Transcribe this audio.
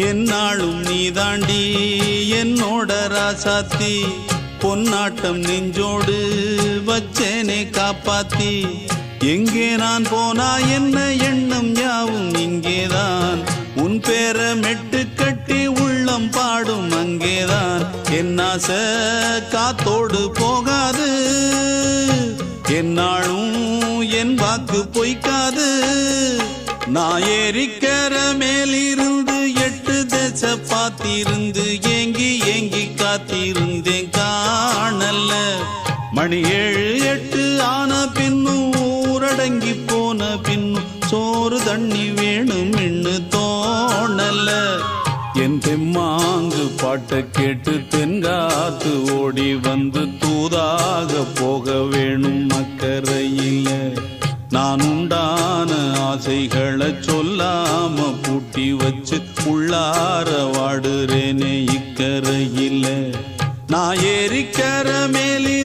என்னாலும் நீதாண்டி என்னோட ராசாத்தி பொன்னாட்டம் நெஞ்சோடு வச்சேனே காப்பாத்தி எங்கே நான் போனா என்ன எண்ணம் யாவும் இங்கேதான் உன் பேர மெட்டு கட்டி உள்ளம் பாடும் அங்கேதான் என் ஆசை காத்தோடு போகாது என்னாலும் என் வாக்கு பொய்க்காது நான் ஏறிக்கர மேலிருந்து 8 தேச பார்த்திருந்து ஏங்கி ஏங்கி காத்திருந்தேன் காணல மணி 7 8 ஆன பின்னும் ஊரடங்கி போன பின்னும் சோறு தண்ணி வேணும் இன்னு தோணல என் தெம்மாங்கு பாட்டை கேட்டு தென்காத்து ஓடி வந்து தூதாக போக வேணும் அக்கறையில நான் உண்டான ஆசைகளை சொல்லாம பூட்டி வச்சு உள்ளார வாடுறேனே இக்கரையில நான் ஏறிக்கர மேலி